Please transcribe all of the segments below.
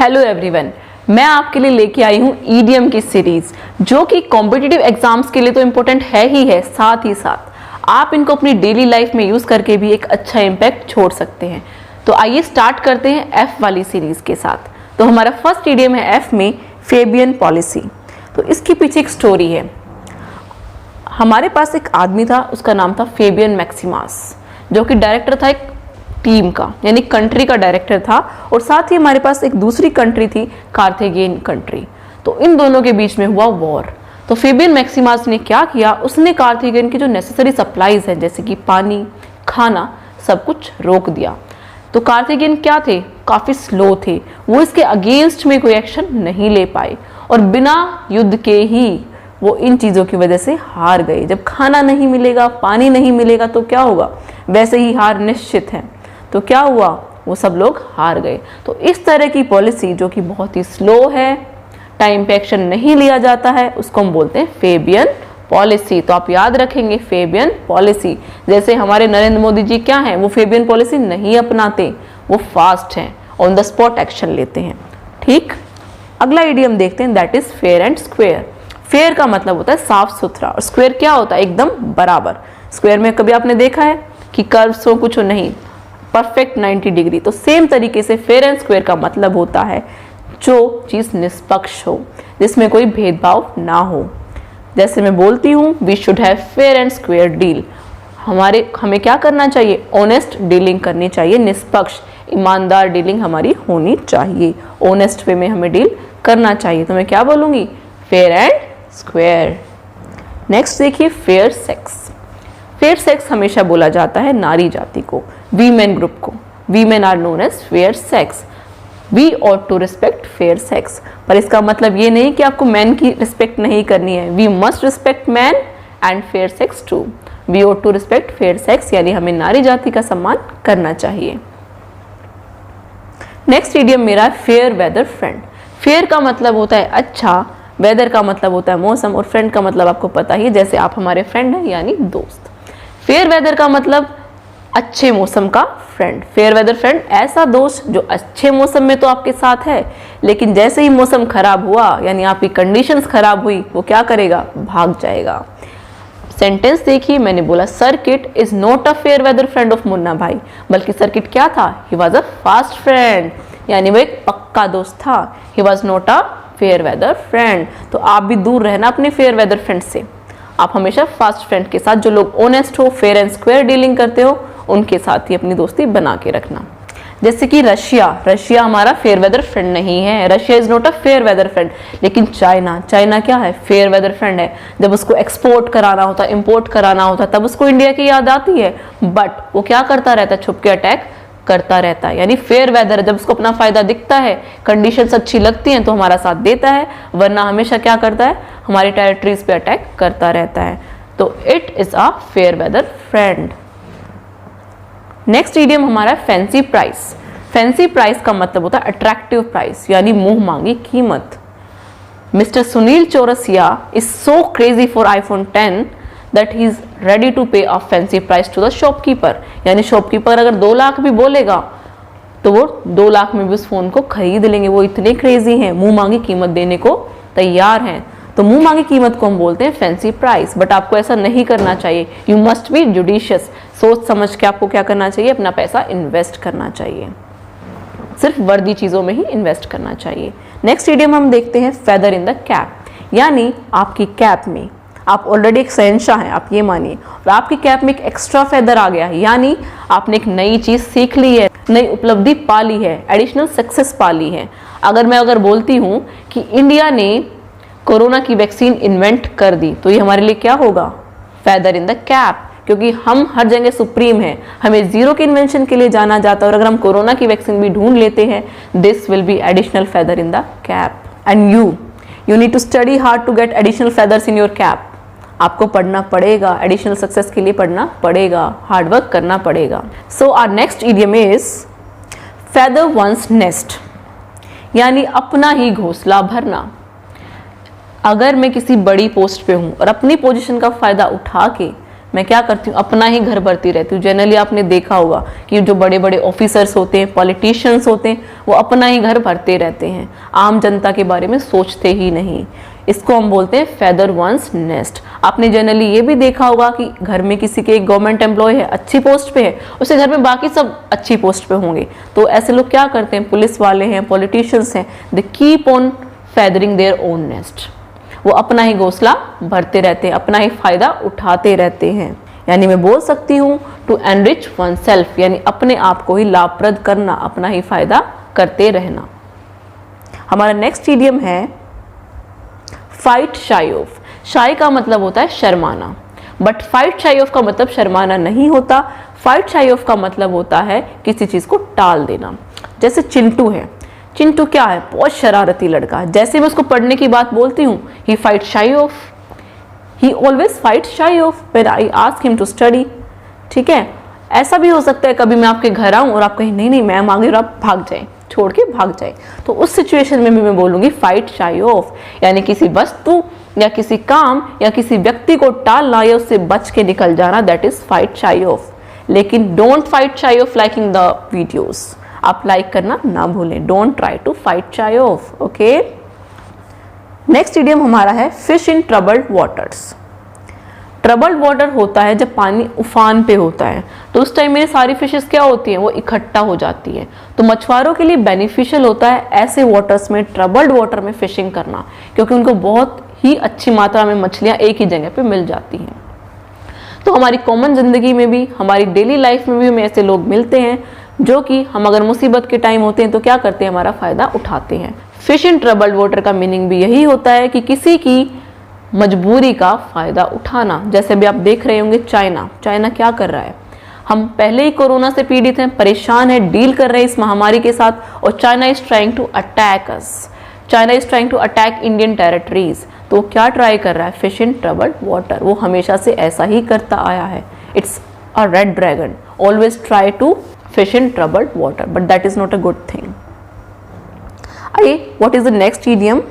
Hello everyone, मैं आपके लिए लेके आई हूँ ईडीएम की सीरीज जो कि कॉम्पिटिटिव एग्जाम्स के लिए तो इम्पोर्टेंट है ही है, साथ ही साथ आप इनको अपनी डेली लाइफ में यूज करके भी एक अच्छा इम्पैक्ट छोड़ सकते हैं। तो आइए स्टार्ट करते हैं एफ वाली सीरीज के साथ। तो हमारा फर्स्ट ईडीएम है एफ में फेबियन पॉलिसी। तो इसके पीछे एक स्टोरी है। हमारे पास एक आदमी था, उसका नाम था फेबियन मैक्सिमस, जो कि डायरेक्टर था एक टीम का, यानी कंट्री का डायरेक्टर था। और साथ ही हमारे पास एक दूसरी कंट्री थी, कार्थेगियन कंट्री। तो इन दोनों के बीच में हुआ वॉर। तो फेबियन मैक्सिमस ने क्या किया, उसने कार्थेगियन की जो नेसेसरी सप्लाईज है जैसे कि पानी, खाना, सब कुछ रोक दिया। तो कार्थेगियन क्या थे, काफी स्लो थे, वो इसके अगेंस्ट में कोई एक्शन नहीं ले पाए और बिना युद्ध के ही वो इन चीज़ों की वजह से हार गए। जब खाना नहीं मिलेगा, पानी नहीं मिलेगा तो क्या होगा, वैसे ही हार निश्चित है। तो क्या हुआ, वो सब लोग हार गए। तो इस तरह की पॉलिसी जो कि बहुत ही स्लो है, टाइम पे एक्शन नहीं लिया जाता है, उसको हम बोलते हैं फेबियन पॉलिसी। तो आप याद रखेंगे फेबियन पॉलिसी। जैसे हमारे नरेंद्र मोदी जी क्या हैं, वो फेबियन पॉलिसी नहीं अपनाते, वो फास्ट हैं, ऑन द स्पॉट एक्शन लेते हैं। ठीक, अगला इडियम देखते हैं, that is fair and square. Fair का मतलब होता है साफ सुथरा और स्क्वेयर क्या होता है, एकदम बराबर। स्क्वेयर में कभी आपने देखा है कि कर्व्स हो, कुछ हो, नहीं, परफेक्ट 90 डिग्री। तो सेम तरीके से फेयर एंड स्क्वेयर का मतलब होता है जो चीज निष्पक्ष हो, जिसमें कोई भेदभाव ना हो। जैसे मैं बोलती हूँ, we should have fair and square deal. हमें क्या करना चाहिए, ऑनेस्ट डीलिंग करनी चाहिए, निष्पक्ष ईमानदार डीलिंग हमारी होनी चाहिए, ऑनेस्ट वे में हमें डील करना चाहिए। तो मैं क्या बोलूंगी, फेयर एंड स्क्वेयर। नेक्स्ट देखिए, फेयर सेक्स। फेयर सेक्स हमेशा बोला जाता है नारी जाति को, वीमेन ग्रुप को। Women are known as fair sex. We ought to respect fair sex. पर इसका मतलब ये नहीं कि आपको मैन की रिस्पेक्ट नहीं करनी है। We must respect man and fair sex too. We ought to respect fair sex, यानी हमें नारी जाति का सम्मान करना चाहिए। नेक्स्ट इडियम मेरा फेयर वेदर फ्रेंड। फेयर का मतलब होता है अच्छा, वेदर का मतलब होता है मौसम, और फ्रेंड का मतलब आपको पता ही है, जैसे आप हमारे फ्रेंड हैं यानी दोस्त। फेयर वेदर का मतलब अच्छे मौसम का फ्रेंड। फेयर वेदर फ्रेंड ऐसा दोस्त जो अच्छे मौसम में तो आपके साथ है, लेकिन जैसे ही मौसम खराब हुआ, यानी आपकी कंडीशंस खराब हुई, वो क्या करेगा, भाग जाएगा। सेंटेंस देखिए, मैंने बोला Circuit is not a fair weather friend of Munna Bhai, बल्कि सर्किट क्या था, he was a fast friend, यानी वो एक पक्का दोस्त था। He was not a fair weather friend. तो आप भी दूर रहना अपने फेयर वेदर फ्रेंड से। आप हमेशा फास्ट फ्रेंड के साथ, जो लोग ऑनेस्ट हो, फेयर एंड स्क्वायर डीलिंग करते हो, उनके साथ ही अपनी दोस्ती बना के रखना। जैसे कि रशिया हमारा फेयर वेदर फ्रेंड नहीं है, Russia is not a fair weather friend. लेकिन चाइना क्या है, फेयर वेदर फ्रेंड है। जब उसको एक्सपोर्ट कराना होता, इंपोर्ट कराना होता, तब उसको इंडिया की याद आती है, बट वो क्या करता रहता है, छुप के अटैक करता रहता है। यानी फेयर वेदर, जब उसको अपना फायदा दिखता है, कंडीशंस अच्छी लगती हैं, तो हमारा साथ देता है, वरना हमेशा क्या करता है, हमारी टेरिटरीज पे अटैक करता रहता है। तो it is a fair weather friend. Next idiom हमारा फैंसी प्राइस। फैंसी प्राइस का मतलब होता है अट्रैक्टिव प्राइस, यानी मुंह मांगी कीमत। Mister Sunil Chaurasia is so crazy for iPhone 10 that he is ready to pay a fancy price to the shopkeeper। यानी शॉपकीपर अगर 2 लाख भी बोलेगा तो वो 2 लाख में भी उस फोन को खरीद लेंगे। वो इतने क्रेजी हैं, मुंह मांगी कीमत देने को तैयार हैं। तो मुंह मांगी कीमत को हम बोलते हैं फैंसी प्राइस। बट आपको ऐसा नहीं करना चाहिए, यू मस्ट बी जुडिशियस। सोच समझ के आपको क्या करना चाहिए, अपना पैसा इन्वेस्ट करना चाहिए, सिर्फ वर्दी चीजों में ही इन्वेस्ट करना चाहिए। नेक्स्ट इडियम हम देखते हैं फेदर इन द कैप, यानी आपकी कैप में आप ऑलरेडी एक शहंशाह हैं, आप ये मानिए, और आपकी कैप में एक एक्स्ट्रा फेदर आ गया है, यानी आपने एक नई चीज सीख ली है, नई उपलब्धि पा ली है, एडिशनल सक्सेस पा ली है। अगर बोलती हूँ कि इंडिया ने कोरोना की वैक्सीन इन्वेंट कर दी, तो ये हमारे लिए क्या होगा, फेदर इन द कैप, क्योंकि हम हर जगह सुप्रीम हैं, हमें जीरो के इन्वेंशन के लिए जाना जाता है, और अगर हम कोरोना की वैक्सीन भी ढूंढ लेते हैं, this will be additional feather in the cap. And you need to study hard to get additional feathers in your cap. आपको पढ़ना पड़ेगा, एडिशनल सक्सेस के लिए पढ़ना पड़ेगा, हार्डवर्क करना पड़ेगा। So our next idiom is feather one's nest, यानी अपना ही घोंसला भरना। अगर मैं किसी बड़ी पोस्ट पे हूं और अपनी पोजीशन का फायदा उठा के मैं क्या करती हूँ, अपना ही घर भरती रहती हूँ। जनरली आपने देखा होगा कि जो बड़े बड़े ऑफिसर्स होते हैं, पॉलिटिशियंस होते हैं, वो अपना ही घर भरते रहते हैं, आम जनता के बारे में सोचते ही नहीं। इसको हम बोलते हैं फेदर वंस नेस्ट। आपने जनरली ये भी देखा होगा कि घर में किसी के एक गवर्नमेंट एम्प्लॉय है, अच्छी पोस्ट पे है, उसके घर में बाकी सब अच्छी पोस्ट पे होंगे। तो ऐसे लोग क्या करते हैं, पुलिस वाले हैं, पॉलिटिशियंस हैं, they keep on feathering their own nest. वो अपना ही घोंसला भरते रहते हैं, अपना ही फायदा उठाते रहते हैं। यानी मैं बोल सकती हूँ टू एनरिच वन सेल्फ, यानी अपने आप को ही लाभप्रद करना, अपना ही फायदा करते रहना। हमारा नेक्स्ट इडियम है फाइट शाई ऑफ। शाई का मतलब होता है शर्माना, बट फाइट शाई ऑफ का मतलब शर्माना नहीं होता। फाइट शाई ऑफ का मतलब होता है किसी चीज को टाल देना। जैसे चिंटू है, चिंटू क्या है, बहुत शरारती लड़का है। जैसे मैं उसको पढ़ने की बात बोलती हूँ, he fight shy of, he always fight shy of when I ask him to study. ठीक है, ऐसा भी हो सकता है कभी मैं आपके घर आऊं और आप कहीं नहीं नहीं मैम आ गई और आप भाग जाए, छोड़ के भाग जाए, तो उस सिचुएशन में भी मैं बोलूंगी फाइट शाई ऑफ, यानी किसी वस्तु या किसी काम या किसी व्यक्ति को टालना या उससे बच के निकल जाना, that is fight shy of. लेकिन don't fight shy of liking the videos, आप लाइक करना ना भूलें। Don't try to fight shy of. Okay, next idiom हमारा है fish in troubled waters. Troubled water होता है जब पानी उफान पे होता है, तो उस टाइम मेरी सारी फिशेस क्या होती हैं, वो इकट्ठा हो जाती है। तो मछुआरों के लिए बेनिफिशियल होता है ऐसे वाटर्स में, ट्रबल्ड वाटर में फिशिंग करना, क्योंकि उनको बहुत ही अच्छी मात्रा में मछलियां एक ही जगह पे मिल जाती हैं। तो हमारी कॉमन जिंदगी में भी, हमारी डेली लाइफ में भी हमें ऐसे लोग मिलते हैं जो कि हम अगर मुसीबत के टाइम होते हैं तो क्या करते हैं, हमारा फायदा उठाते हैं। फिश इन ट्रबल्ड वाटर का मीनिंग भी यही होता है कि किसी की मजबूरी का फायदा उठाना। जैसे भी आप देख रहे होंगे चाइना क्या कर रहा है, हम पहले ही कोरोना से पीड़ित हैं, परेशान है, डील कर रहे हैं इस महामारी के साथ, और China is trying to attack us, China is trying to attack Indian territories. तो क्या ट्राई कर रहा है, फिश इन ट्रबल्ड वाटर। वो हमेशा से ऐसा ही करता आया है, it's a red dragon, always try to fish in troubled water, but that is not a good thing. What is the next idiom?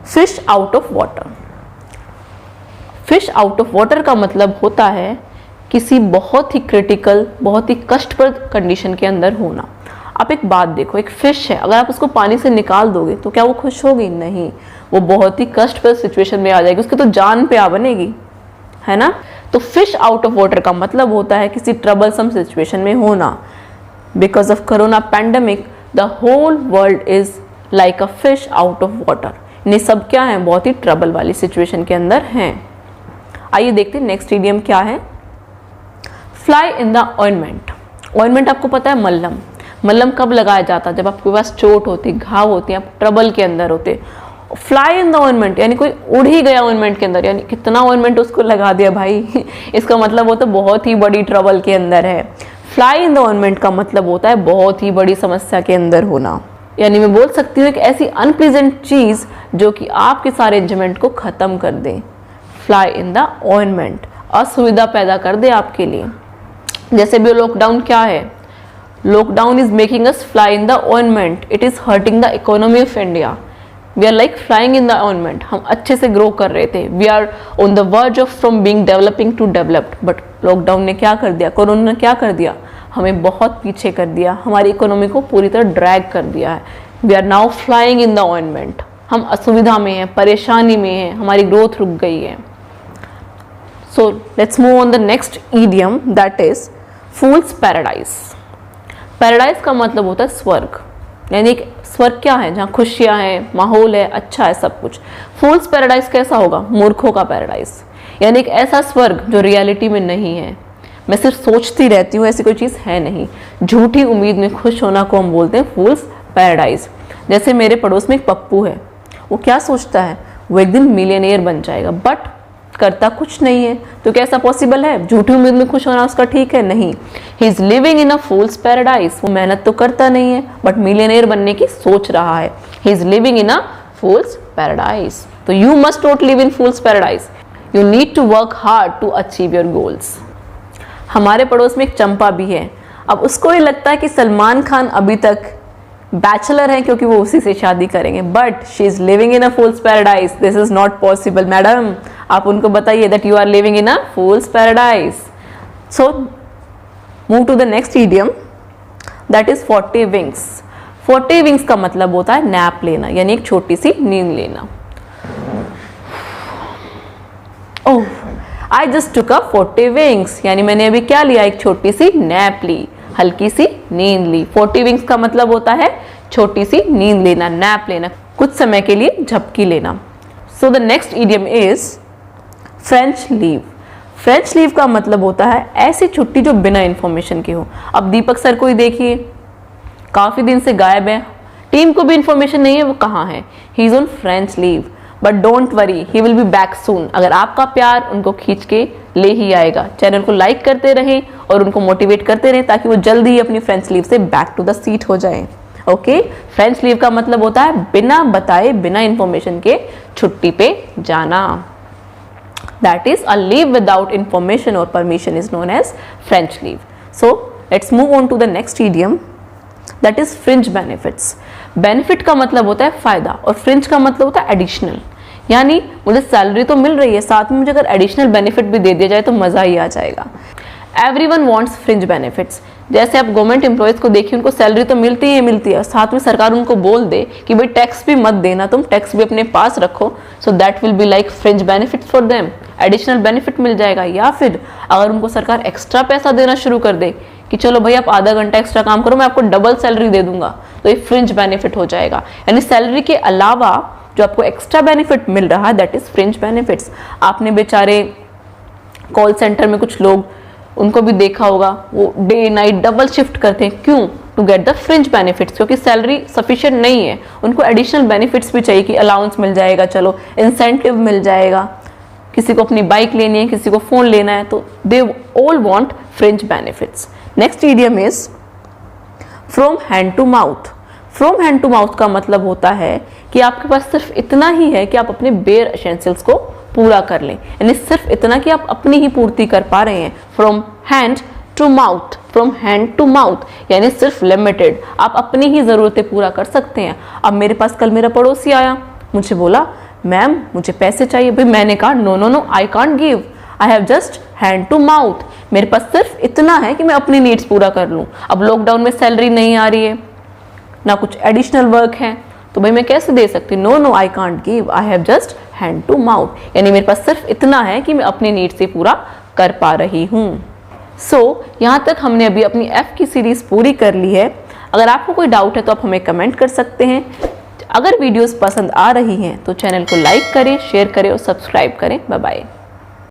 Fish out of water. Fish out of water का मतलब होता है किसी बहुत ही critical, बहुत ही कष्टप्रद condition के अंदर होना। आप एक बात देखो, एक फिश है, अगर आप उसको पानी से निकाल दोगे तो क्या वो खुश होगी? नहीं, वो बहुत ही कष्टप्रद सिचुएशन में आ जाएगी, उसकी तो जान पे आ बनेगी, है ना। तो फिश आउट ऑफ वाटर का मतलब होता है किसी ट्रबलसम सिचुएशन में होना। Because of corona pandemic the whole world is like a fish out of water. ये सब क्या है, बहुत ही ट्रबल वाली सिचुएशन के अंदर हैं। आइए देखते हैं नेक्स्ट इडियम क्या है, fly in the ointment. Ointment आपको पता है, मल्लम। मल्लम कब लगाया जाता है, जब आपके पास चोट होती, घाव होती है, आप ट्रबल के अंदर होते। फ्लाई इन द ऑइंटमेंट यानी कोई उड़ ही गया ऑइंटमेंट के अंदर, यानी कितना ऑइंटमेंट उसको लगा दिया भाई इसका मतलब वो तो बहुत ही बड़ी ट्रबल के अंदर है। फ्लाई इन द ऑइंटमेंट का मतलब होता है बहुत ही बड़ी समस्या के अंदर होना। यानी मैं बोल सकती हूँ एक ऐसी अनप्लीजेंट चीज जो कि आपके सारे एंजॉयमेंट को खत्म कर दे। फ्लाई इन द ऑइंटमेंट, असुविधा पैदा कर दे आपके लिए। जैसे भी लॉकडाउन क्या है, lockdown is making us fly in the ointment, it is hurting the economy of India. We are like flying in the ointment, हम अच्छे से ग्रो कर रहे थे, we are on the verge of from being developing to developed, but lockdown ने क्या कर दिया, कोरोना ने क्या कर दिया, हमें बहुत पीछे कर दिया, हमारी इकोनॉमी को पूरी तरह ड्रैग कर दिया है। We are now flying in the ointment, हम असुविधा में हैं, परेशानी में हैं, हमारी ग्रोथ रुक गई है। सो let's move on the next idiom, that is fools paradise. Paradise का मतलब होता है स्वर्ग, यानी एक स्वर्ग क्या है, जहाँ खुशियाँ हैं, माहौल है, अच्छा है सब कुछ। फूल्स पैराडाइज कैसा होगा, मूर्खों का पैराडाइज, यानी एक ऐसा स्वर्ग जो रियलिटी में नहीं है। मैं सिर्फ सोचती रहती हूँ, ऐसी कोई चीज़ है नहीं। झूठी उम्मीद में खुश होना को हम बोलते हैं फूल्स पैराडाइज। जैसे मेरे पड़ोस में एक पप्पू है, वो क्या सोचता है, वो एक दिन मिलियनेयर बन जाएगा, बट करता कुछ नहीं है। तो कैसा पॉसिबल है, झूठी उम्मीद में खुश होना उसका ठीक है? नहीं, ही is living in a fool's paradise. वो मेहनत तो करता नहीं है, बट मिलियनेयर बनने की सोच रहा है। He is living in a fool's paradise. तो you must not live in fool's paradise, you need to work hard to achieve your goals. हमारे पड़ोस में एक चंपा भी है। अब उसको ये लगता है कि सलमान खान अभी तक बैचलर है क्योंकि वो उसी से शादी करेंगे, but she is living in a fool's paradise. This is not possible madam, आप उनको बताइए that you are living in a fool's paradise. So move to the next idiom, that is 40 wings. 40 wings का मतलब होता है nap लेना, यानी एक छोटी सी नींद लेना। ओह, I just took a 40 wings, यानी मैंने अभी क्या लिया, एक छोटी सी नैप ली, हल्की सी नींद ली। 40 विंग्स का मतलब होता है छोटी सी नींद लेना, नैप लेना, कुछ समय के लिए झपकी लेना। So the next idiom is French leave. French leave का मतलब होता है ऐसी छुट्टी जो बिना इंफॉर्मेशन की हो। अब दीपक सर को ही देखिए, काफी दिन से गायब है, टीम को भी इंफॉर्मेशन नहीं है वो कहाँ है। He is on French leave, but don't worry, he will be back soon. अगर आपका प्यार उनको खींच के ले ही आएगा। चैनल को लाइक करते रहें और उनको मोटिवेट करते रहें ताकि वो जल्दी ही अपनी फ्रेंच लीव से बैक टू द सीट हो जाए। ओके, फ्रेंच लीव का मतलब होता है बिना बताए, बिना इंफॉर्मेशन के छुट्टी पे जाना। That is a leave without information और permission is known as French leave. So let's move on to the next idiom, that is fringe benefits. Benefit का मतलब होता है फायदा और फ्रिंज का मतलब होता है एडिशनल, यानी मुझे सैलरी तो मिल रही है, साथ में मुझे अगर एडिशनल बेनिफिट भी दे दिया जाए तो मजा ही आ जाएगा। Everyone wants fringe benefits. जैसे आप गवर्नमेंट एम्प्लॉयज को देखिए, उनको सैलरी तो मिलती है, साथ में सरकार उनको बोल दे कि भाई टैक्स भी मत देना, तुम टैक्स भी अपने पास रखो। So that will be like fringe benefits for them, additional benefit मिल जाएगा। या फिर अगर उनको सरकार एक्स्ट्रा पैसा देना शुरू कर दे कि चलो भाई आप आधा घंटा एक्स्ट्रा काम करो, मैं आपको डबल सैलरी दे दूंगा, तो ये फ्रिंज बेनिफिट हो जाएगा। यानी सैलरी के अलावा जो आपको एक्स्ट्रा बेनिफिट मिल रहा है दैट इज फ्रिंज बेनिफिट्स। आपने बेचारे कॉल सेंटर में कुछ लोग, उनको भी देखा होगा, वो डे नाइट डबल शिफ्ट करते हैं, क्यों? To get the fringe benefits, क्योंकि सैलरी सफिशिएंट नहीं है, उनको एडिशनल बेनिफिट्स भी चाहिए कि अलाउंस मिल जाएगा, चलो इंसेंटिव मिल जाएगा, किसी को अपनी बाइक लेनी है, किसी को फोन लेना है, तो they all want fringe benefits. Next idiom is from hand to mouth. From hand to mouth का मतलब होता है कि आपके पास सिर्फ इतना ही है कि आप अपने बेयर एसेंशियल्स को पूरा कर लें, यानी सिर्फ इतना कि आप अपनी ही पूर्ति कर पा रहे हैं। From hand to mouth, from hand to mouth यानी सिर्फ लिमिटेड, आप अपनी ही जरूरतें पूरा कर सकते हैं। अब मेरे पास कल मेरा पड़ोसी आया, मुझे बोला मैम मुझे पैसे चाहिए, भाई मैंने कहा no no no I can't give, I have just hand to mouth, मेरे पास सिर्फ इतना है कि मैं अपनी नीड्स पूरा कर लूं। अब लॉकडाउन में सैलरी नहीं आ रही है, ना कुछ एडिशनल वर्क है, तो भाई मैं कैसे दे सकती, no no I can't give, I have just hand to mouth, यानी मेरे पास सिर्फ इतना है कि मैं अपनी नीड्स से पूरा कर पा रही हूँ। सो यहाँ तक हमने अभी अपनी एफ की सीरीज पूरी कर ली है। अगर आपको कोई डाउट है तो आप हमें कमेंट कर सकते हैं। अगर वीडियोस पसंद आ रही हैं तो चैनल को लाइक करें, शेयर करें और सब्सक्राइब करें। Bye bye.